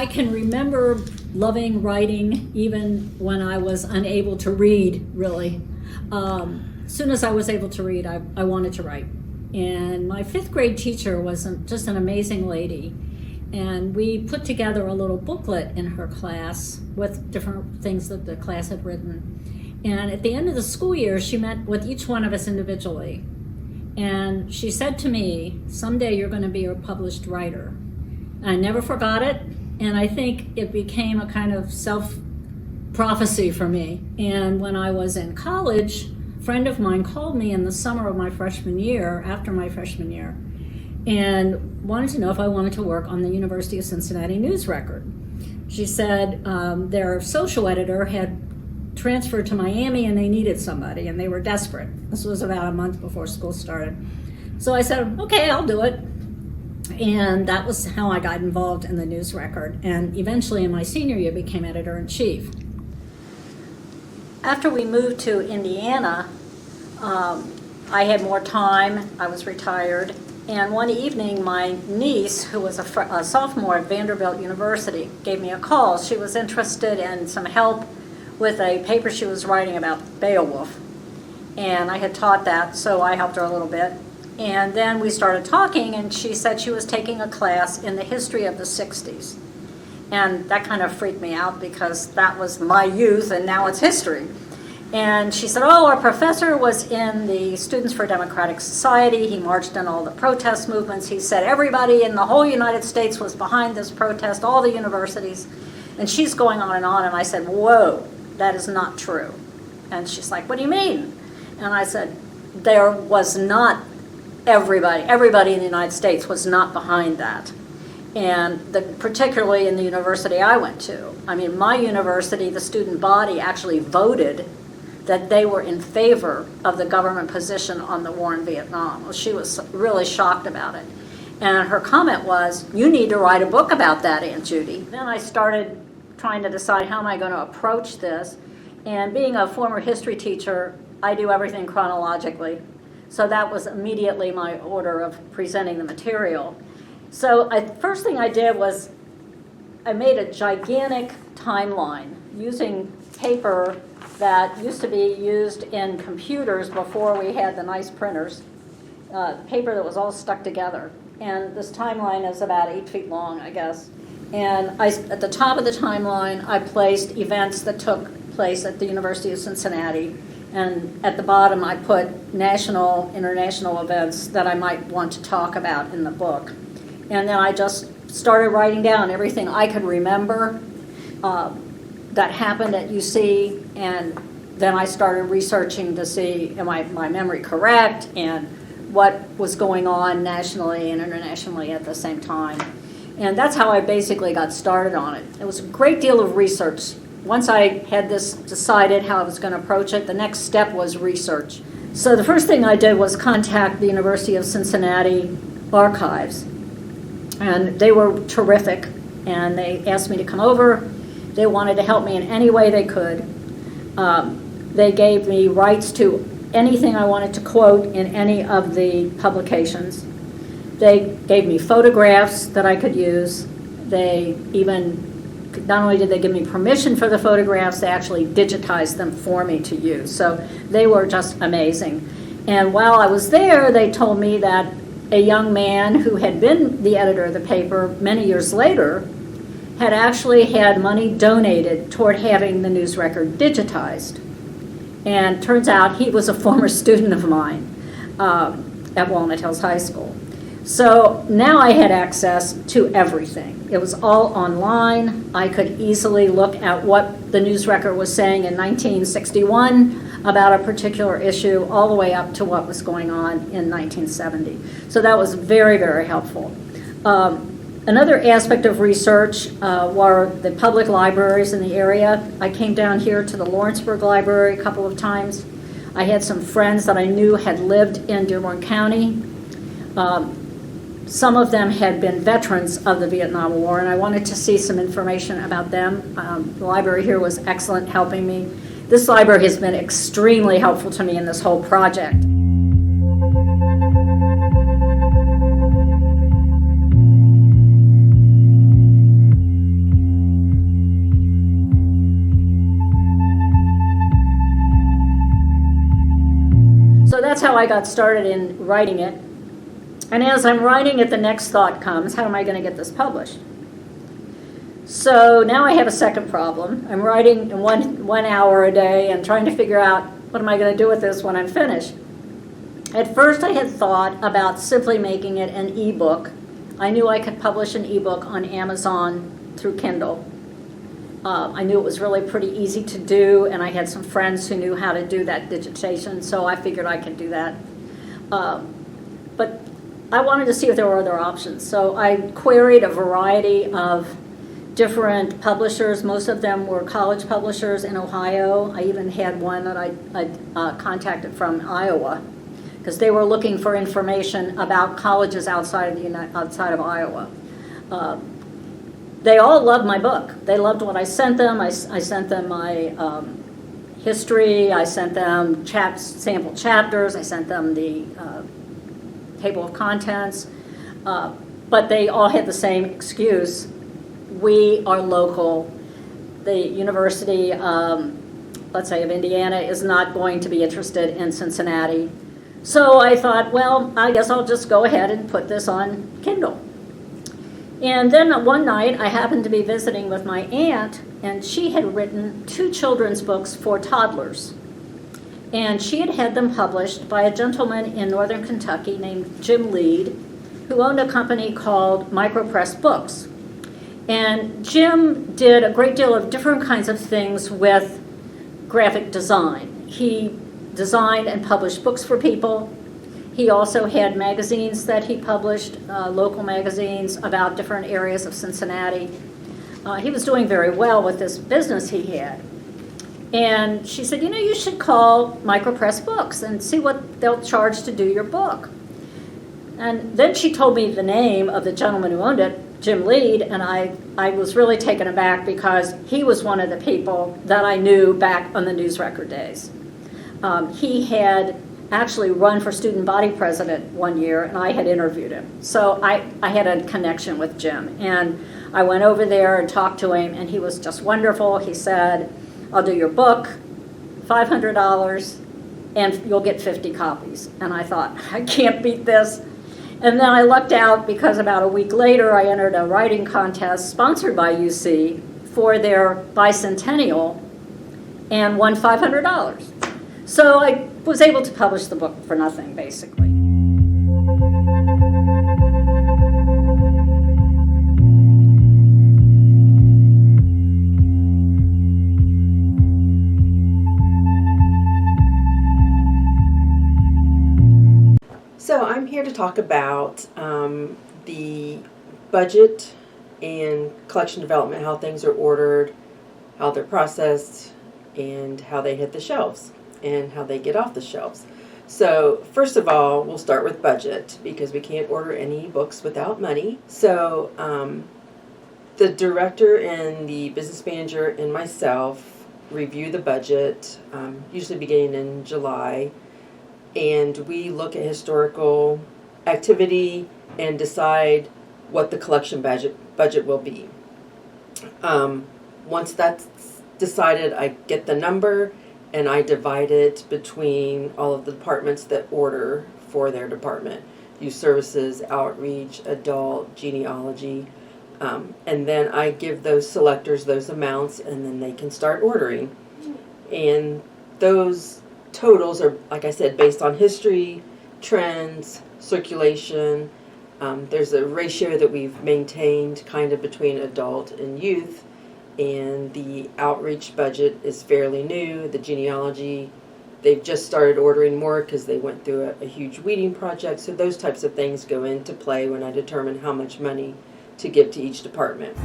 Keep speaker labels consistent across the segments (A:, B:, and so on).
A: I can remember loving writing even when I was unable to read, really. As soon as I was able to read, I wanted to write. And my 5th grade teacher was just an amazing lady. And we put together a little booklet in her class with different things that the class had written. And at the end of the school year, she met with each one of us individually. And she said to me, someday you're going to be a published writer. I never forgot it. And I think it became a kind of self-prophecy for me. And when I was in college, a friend of mine called me in the summer of my freshman year, after my freshman year, and wanted to know if I wanted to work on the University of Cincinnati News Record. She said their social editor had transferred to Miami and they needed somebody and they were desperate. This was about a month before school started. So I said, okay, I'll do it. And that was how I got involved in the News Record. And eventually in my senior year became editor-in-chief. After we moved to Indiana, I had more time. I was retired. And one evening, my niece, who was a sophomore at Vanderbilt University, gave me a call. She was interested in some help with a paper she was writing about Beowulf. And I had taught that, so I helped her a little bit. And then we started talking, and she said she was taking a class in the history of the 60s. And that kind of freaked me out because that was my youth, and now it's history. And she said, oh, our professor was in the Students for Democratic Society. He marched in all the protest movements. He said everybody in the whole United States was behind this protest, all the universities. And she's going on. And I said, whoa, that is not true. And she's like, what do you mean? And I said, there was not everybody in the United States was not behind that. And particularly in the university I went to. I mean, my university, the student body actually voted that they were in favor of the government position on the war in Vietnam. Well, she was really shocked about it. And her comment was, you need to write a book about that, Aunt Judy. Then I started trying to decide how am I going to approach this. And being a former history teacher, I do everything chronologically. So that was immediately my order of presenting the material. So first thing I did was I made a gigantic timeline using paper that used to be used in computers before we had the nice printers, paper that was all stuck together. And this timeline is about 8 feet long, I guess. And at the top of the timeline, I placed events that took place at the University of Cincinnati. And at the bottom, I put national, international events that I might want to talk about in the book. And then I just started writing down everything I could remember that happened at UC, and then I started researching to see, am my memory correct, and what was going on nationally and internationally at the same time. And that's how I basically got started on it. It was a great deal of research. Once I had this decided how I was going to approach it, the next step was research. So the first thing I did was contact the University of Cincinnati archives. And they were terrific, and they asked me to come over. They wanted to help me in any way they could. They gave me rights to anything I wanted to quote in any of the publications. They gave me photographs that I could use. They even, not only did they give me permission for the photographs, they actually digitized them for me to use. So they were just amazing. And while I was there, they told me that a young man who had been the editor of the paper many years later had actually had money donated toward having the news record digitized. And turns out he was a former student of mine at Walnut Hills High School. So now I had access to everything. It was all online. I could easily look at what the news record was saying in 1961 about a particular issue, all the way up to what was going on in 1970. So that was very, very helpful. Another aspect of research were the public libraries in the area. I came down here to the Lawrenceburg Library a couple of times. I had some friends that I knew had lived in Dearborn County. Some of them had been veterans of the Vietnam War, and I wanted to see some information about them. The library here was excellent helping me. This library has been extremely helpful to me in this whole project. that's how I got started in writing it. And as I'm writing it, the next thought comes, how am I going to get this published? So now I have a second problem. I'm writing in one hour a day and trying to figure out what am I going to do with this when I'm finished. At first I had thought about simply making it an ebook. I knew I could publish an ebook on Amazon through Kindle. I knew it was really pretty easy to do, and I had some friends who knew how to do that digitation, so I figured I could do that. But I wanted to see if there were other options. So I queried a variety of different publishers. Most of them were college publishers in Ohio. I even had one that I contacted from Iowa, because they were looking for information about colleges outside of Iowa. They all loved my book. They loved what I sent them. I sent them my history. I sent them sample chapters. I sent them the table of contents. But they all had the same excuse. We are local. The University, let's say, of Indiana is not going to be interested in Cincinnati. So I thought, well, I guess I'll just go ahead and put this on Kindle. And then one night I happened to be visiting with my aunt, and she had written 2 children's books for toddlers. And she had had them published by a gentleman in northern Kentucky named Jim Lead, who owned a company called Micropress Books. And Jim did a great deal of different kinds of things with graphic design. He designed and published books for people. He also had magazines that he published, local magazines about different areas of Cincinnati. He was doing very well with this business he had. And she said, you should call Micropress Books and see what they'll charge to do your book. And then she told me the name of the gentleman who owned it, Jim Lead, and I was really taken aback because he was one of the people that I knew back on the news record days. He had actually run for student body president one year, and I had interviewed him. So I had a connection with Jim, and I went over there and talked to him, and he was just wonderful. He said, I'll do your book, $500, and you'll get 50 copies. And I thought, I can't beat this. And then I lucked out because about a week later I entered a writing contest sponsored by UC for their bicentennial and won $500. So I was able to publish the book for nothing, basically.
B: So I'm here to talk about the budget and collection development, how things are ordered, how they're processed, and how they hit the shelves, and how they get off the shelves. So first of all, we'll start with budget, because we can't order any books without money. So the director and the business manager and myself review the budget, usually beginning in July, and we look at historical activity and decide what the collection budget will be. Once that's decided, I get the number and I divide it between all of the departments that order for their department. Youth services, outreach, adult, genealogy, and then I give those selectors those amounts, and then they can start ordering. And those totals are, like I said, based on history, trends, circulation. There's a ratio that we've maintained kind of between adult and youth, and the outreach budget is fairly new. The genealogy, they've just started ordering more because they went through a huge weeding project. So those types of things go into play when I determine how much money to give to each department.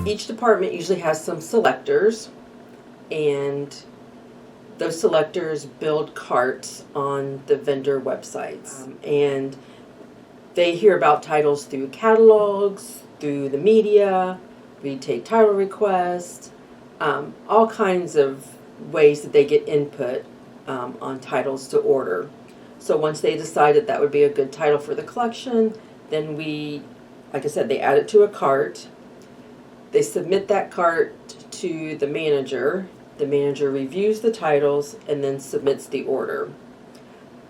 B: Each department usually has some selectors, and those selectors build carts on the vendor websites. And they hear about titles through catalogs, through the media, we take title requests, all kinds of ways that they get input on titles to order. So once they decided that would be a good title for the collection, then we, like I said, they add it to a cart. They submit that cart to the manager. The manager reviews the titles and then submits the order.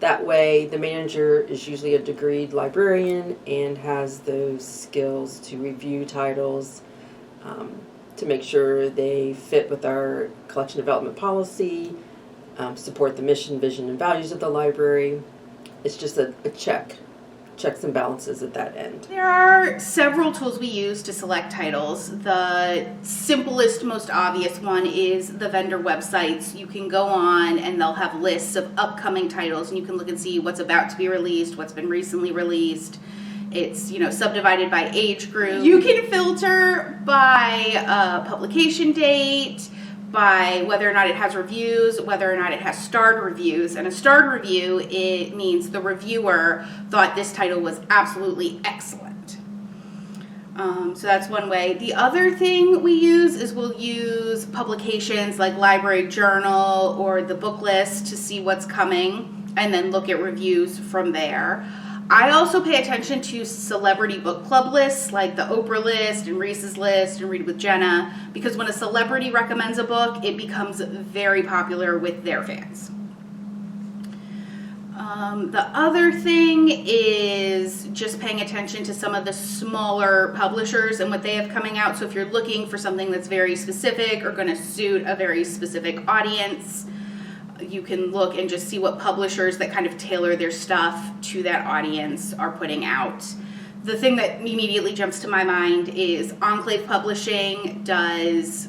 B: That way, the manager is usually a degreed librarian and has those skills to review titles, to make sure they fit with our collection development policy, support the mission, vision, and values of the library. It's just a checks and balances at that end.
C: There are several tools we use to select titles. The simplest, most obvious one is the vendor websites. You can go on and they'll have lists of upcoming titles, and you can look and see what's about to be released, what's been recently released. It's, subdivided by age group. You can filter by publication date, by whether or not it has reviews, whether or not it has starred reviews. And a starred review, it means the reviewer thought this title was absolutely excellent. So that's one way. The other thing we use is we'll use publications like Library Journal or the Book List to see what's coming and then look at reviews from there. I also pay attention to celebrity book club lists like the Oprah list and Reese's list and Read with Jenna, because when a celebrity recommends a book, it becomes very popular with their fans. The other thing is just paying attention to some of the smaller publishers and what they have coming out. So if you're looking for something that's very specific or going to suit a very specific audience, you can look and just see what publishers that kind of tailor their stuff to that audience are putting out. The thing that immediately jumps to my mind is Enclave Publishing does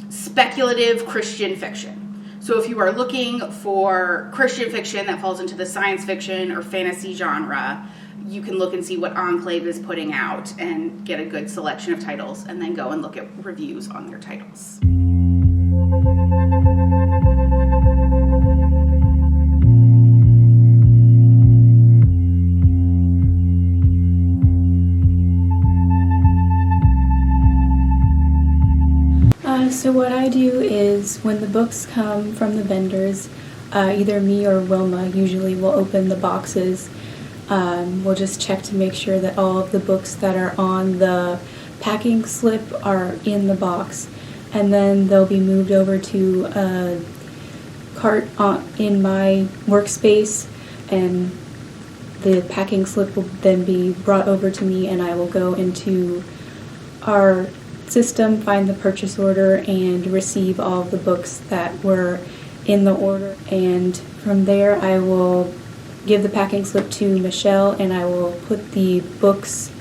C: speculative Christian fiction. So if you are looking for Christian fiction that falls into the science fiction or fantasy genre, you can look and see what Enclave is putting out and get a good selection of titles, and then go and look at reviews on their titles.
D: So what I do is when the books come from the vendors, either me or Wilma usually will open the boxes. We'll just check to make sure that all of the books that are on the packing slip are in the box, and then they'll be moved over to a cart in my workspace, and the packing slip will then be brought over to me, and I will go into our system, find the purchase order, and receive all of the books that were in the order. And from there I will give the packing slip to Michelle, and I will put the books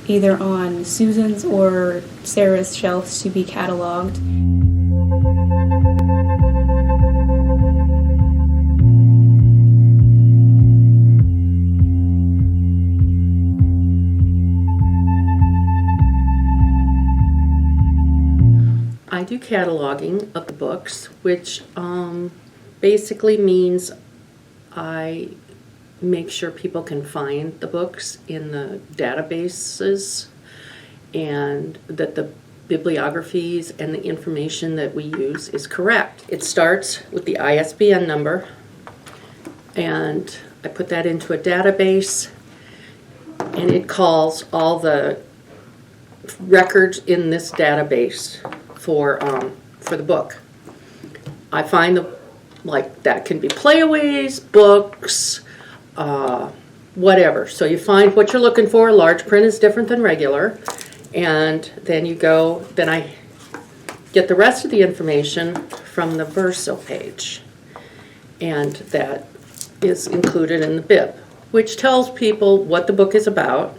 D: either on Susan's or Sarah's shelves to be cataloged.
E: I do cataloging of the books, which basically means I make sure people can find the books in the databases, and that the bibliographies and the information that we use is correct. It starts with the ISBN number, and I put that into a database, and it calls all the records in this database for the book. I find that can be playaways, books, whatever. So you find what you're looking for. Large print is different than regular, and then I get the rest of the information from the Verso page, and that is included in the bib, which tells people what the book is about,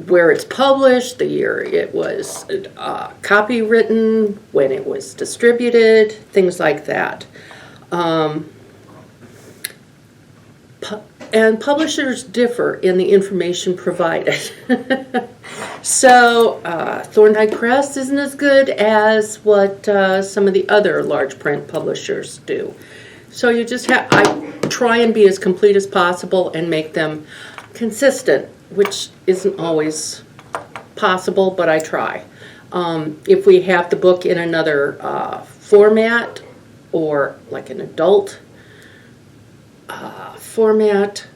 E: where it's published, the year it was copywritten, when it was distributed, things like that. And publishers differ in the information provided. So Thorndike Press isn't as good as what some of the other large print publishers do. So you just I try and be as complete as possible and make them consistent, which isn't always possible, but I try. If we have the book in another format or like an adult format.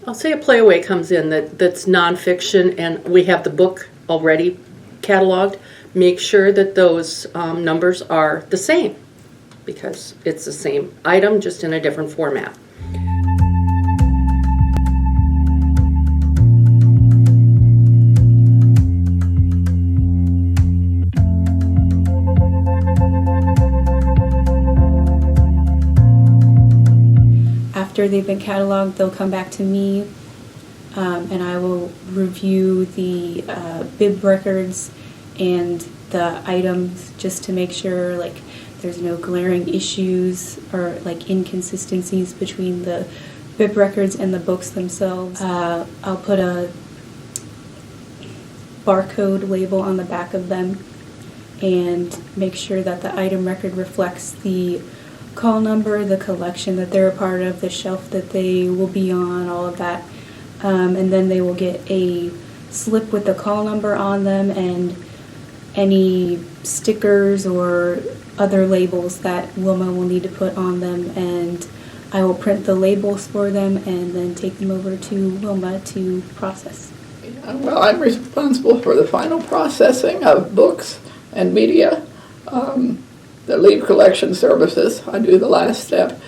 E: I'll say a playaway comes in that's nonfiction and we have the book already cataloged. Make sure that those numbers are the same because it's the same item just in a different format.
D: After they've been cataloged, they'll come back to me, and I will review the bib records and the items just to make sure like there's no glaring issues or like inconsistencies between the bib records and the books themselves. I'll put a barcode label on the back of them and make sure that the item record reflects the call number, the collection that they're a part of, the shelf that they will be on, all of that. And then they will get a slip with the call number on them and any stickers or other labels that Wilma will need to put on them. And I will print the labels for them and then take them over to Wilma to process.
F: Well, I'm responsible for the final processing of books and media. The leave collection services, I do the last step,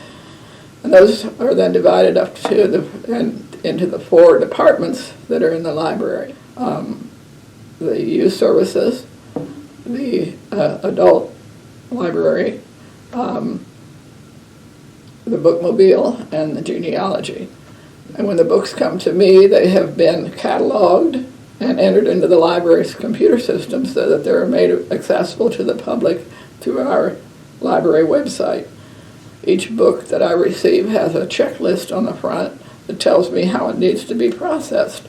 F: and those are then divided up to into the 4 departments that are in the library. The youth services, the adult library, the bookmobile, and the genealogy. And when the books come to me, they have been cataloged and entered into the library's computer system so that they're made accessible to the public through our library website. Each book that I receive has a checklist on the front that tells me how it needs to be processed.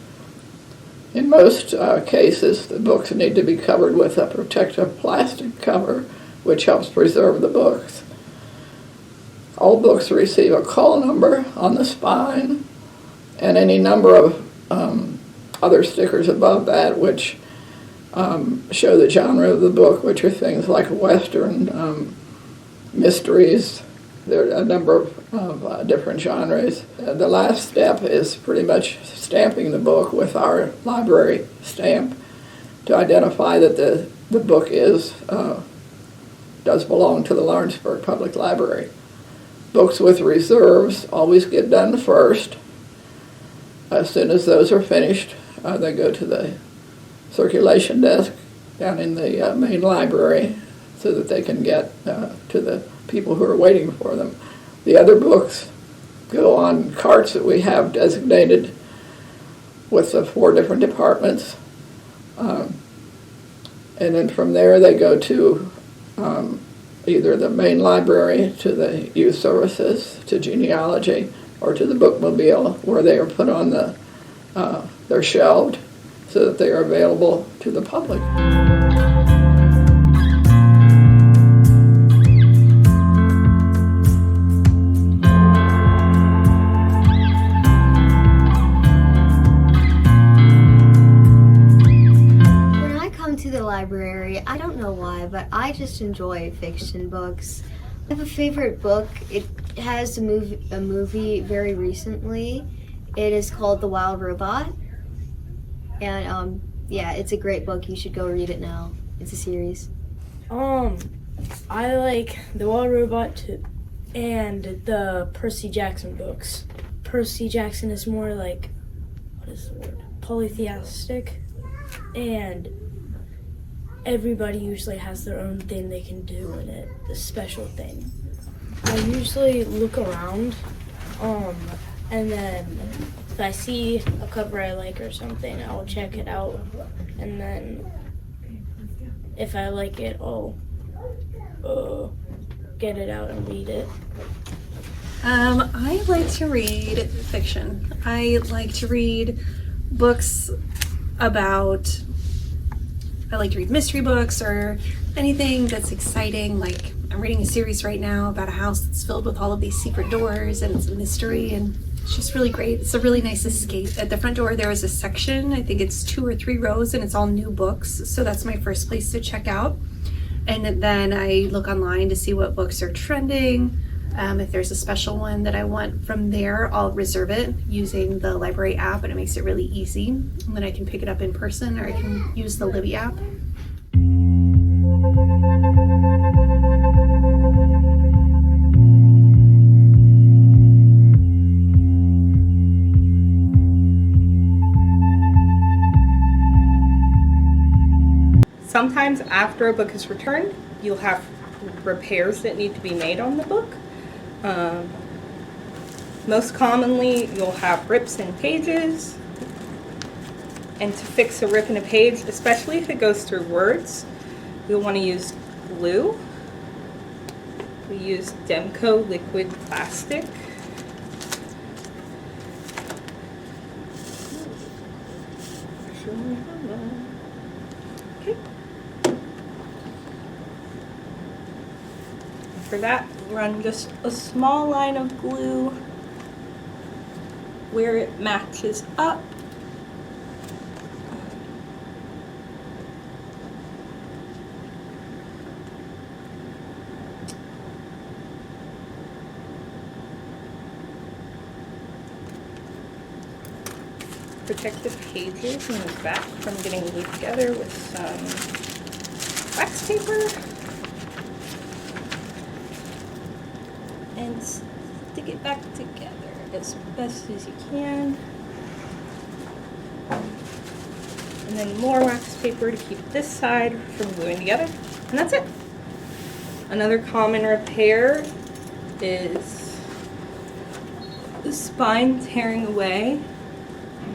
F: In most cases, the books need to be covered with a protective plastic cover, which helps preserve the books. All books receive a call number on the spine and any number of other stickers above that, which show the genre of the book, which are things like Western, mysteries. There are a number of different genres. The last step is pretty much stamping the book with our library stamp to identify that the book does belong to the Lawrenceburg Public Library. Books with reserves always get done first. As soon as those are finished, they go to the circulation desk down in the main library so that they can get to the people who are waiting for them. The other books go on carts that we have designated with the 4 different departments. And then from there they go to either the main library, to the youth services, to genealogy, or to the bookmobile, where they are put on they're shelved so that they are available to the public.
G: When I come to the library, I don't know why, but I just enjoy fiction books. I have a favorite book. It has a movie very recently. It is called The Wild Robot. And yeah, it's a great book. You should go read it now. It's a series.
H: I like The Wild Robot and the Percy Jackson books. Percy Jackson is more like, what is the word? Polytheistic. And everybody usually has their own thing they can do in it, the special thing. I usually look around, and then if I see a cover I like or something, I'll check it out, and then if I like it, I'll get it out and read it.
I: I like to read fiction. I like to read books about, I like to read mystery books or anything that's exciting. Like I'm reading a series right now about a house that's filled with all of these secret doors and it's a mystery and it's just really great. It's a really nice escape. At the front door there is a section, I think it's 2 or 3 rows, and it's all new books. So that's my first place to check out. And then I look online to see what books are trending. If there's a special one that I want from there, I'll reserve it using the library app, and it makes it really easy. And then I can pick it up in person, or I can use the Libby app.
J: Sometimes after a book is returned, you'll have repairs that need to be made on the book. Most commonly, you'll have rips in pages. And to fix a rip in a page, especially if it goes through words, you'll want to use glue. We use Demco liquid plastic. Okay. For that, run just a small line of glue where it matches up. Protect the pages in the back from getting glued together with some wax paper. And stick it back together as best as you can. And then more wax paper to keep this side from gluing together. And that's it. Another common repair is the spine tearing away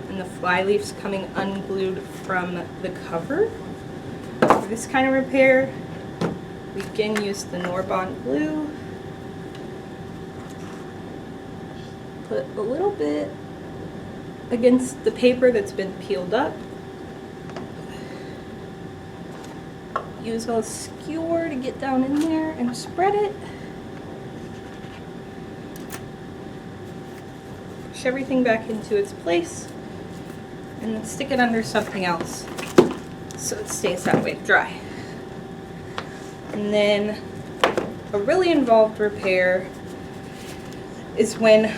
J: and the fly leaves coming unglued from the cover. For this kind of repair, we again use the Norbond glue. Put a little bit against the paper that's been peeled up. Use a skewer to get down in there and spread it. Push everything back into its place and then stick it under something else so it stays that way dry. And then a really involved repair is when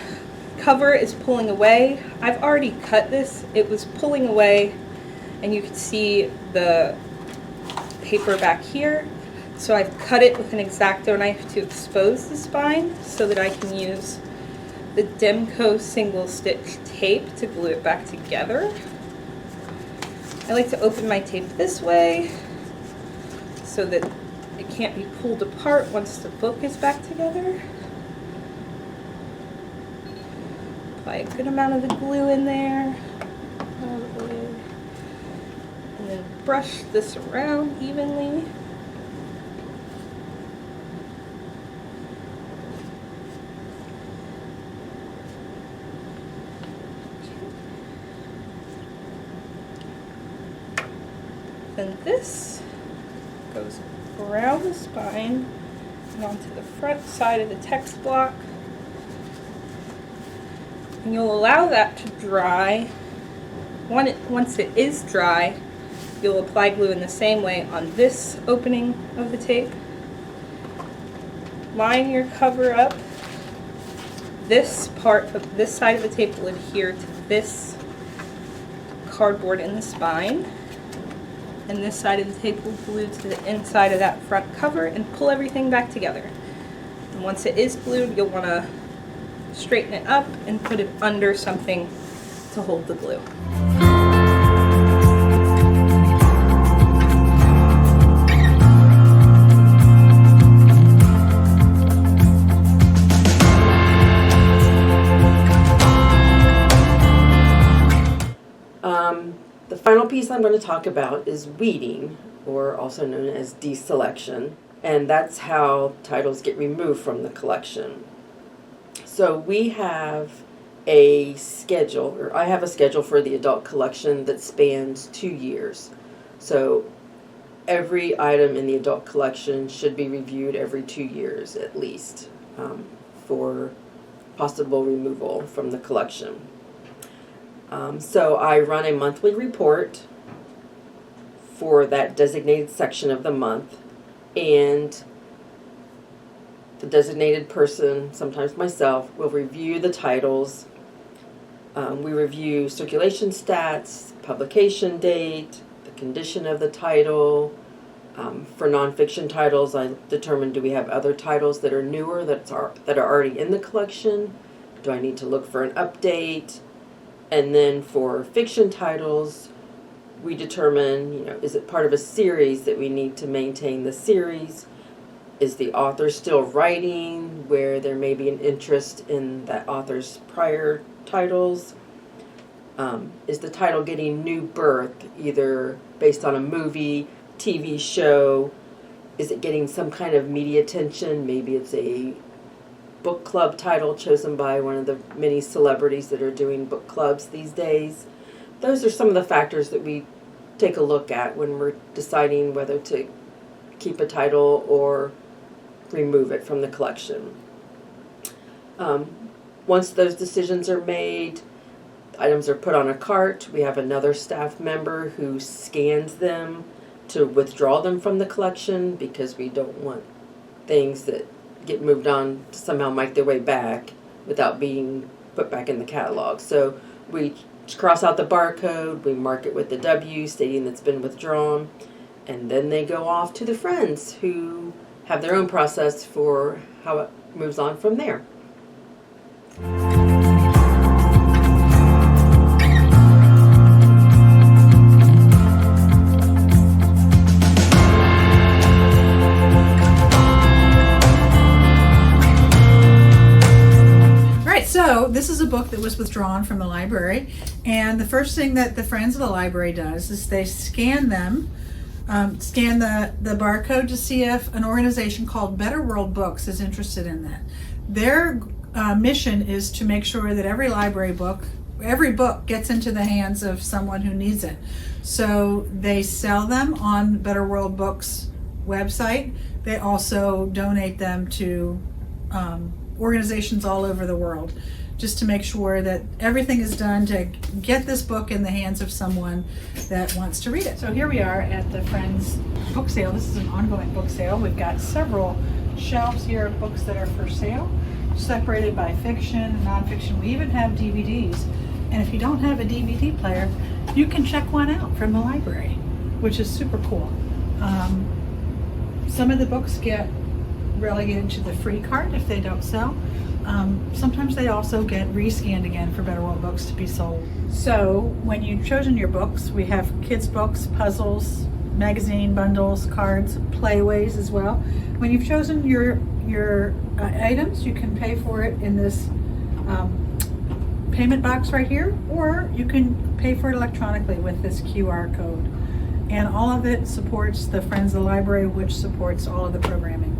J: cover is pulling away. I've already cut this. It was pulling away and you can see the paper back here. So I've cut it with an X-Acto knife to expose the spine so that I can use the Demco single stitch tape to glue it back together. I like to open my tape this way so that it can't be pulled apart once the book is back together. Apply a good amount of the glue in there. All the way. And then brush this around evenly. Then this goes around the spine and onto the front side of the text block. And you'll allow that to dry. Once it is dry, you'll apply glue in the same way on this opening of the tape. Line your cover up. This part of this side of the tape will adhere to this cardboard in the spine. And this side of the tape will glue to the inside of that front cover and pull everything back together. And once it is glued, you'll want to straighten it up and put it under something to hold the glue.
B: The final piece I'm going to talk about is weeding, or also known as deselection, and that's how titles get removed from the collection. So we have a schedule, or I have a schedule for the adult collection that spans 2 years. So every item in the adult collection should be reviewed every 2 years at least for possible removal from the collection. So I run a monthly report for that designated section of the month, and the designated person, sometimes myself, will review the titles. We review circulation stats, publication date, the condition of the title. For nonfiction titles, I determine, do we have other titles that are newer that are already in the collection? Do I need to look for an update? And then for fiction titles, we determine, is it part of a series that we need to maintain the series? Is the author still writing where there may be an interest in that author's prior titles? Is the title getting new birth, either based on a movie, TV show? Is it getting some kind of media attention? Maybe it's a book club title chosen by one of the many celebrities that are doing book clubs these days. Those are some of the factors that we take a look at when we're deciding whether to keep a title or remove it from the collection. Once those decisions are made, items are put on a cart. We have another staff member who scans them to withdraw them from the collection, because we don't want things that get moved on to somehow make their way back without being put back in the catalog. So we cross out the barcode, we mark it with the W stating that's been withdrawn, and then they go off to the friends who have their own process for how it moves on from there.
K: So this is a book that was withdrawn from the library, and the first thing that the Friends of the Library does is they scan them, scan the barcode to see if an organization called Better World Books is interested in that. Their mission is to make sure that every book gets into the hands of someone who needs it. So they sell them on Better World Books website. They also donate them to organizations all over the world, just to make sure that everything is done to get this book in the hands of someone that wants to read it. So here we are at the Friends book sale. This is an ongoing book sale. We've got several shelves here of books that are for sale, separated by fiction and nonfiction. We even have DVDs. And if you don't have a DVD player, you can check one out from the library, which is super cool. Some of the books get relegated to the free cart if they don't sell. Sometimes they also get rescanned again for Better World Books to be sold. So when you've chosen your books, we have kids books, puzzles, magazine bundles, cards, playways as well. When you've chosen your items, you can pay for it in this payment box right here, or you can pay for it electronically with this QR code. And all of it supports the Friends of the Library, which supports all of the programming.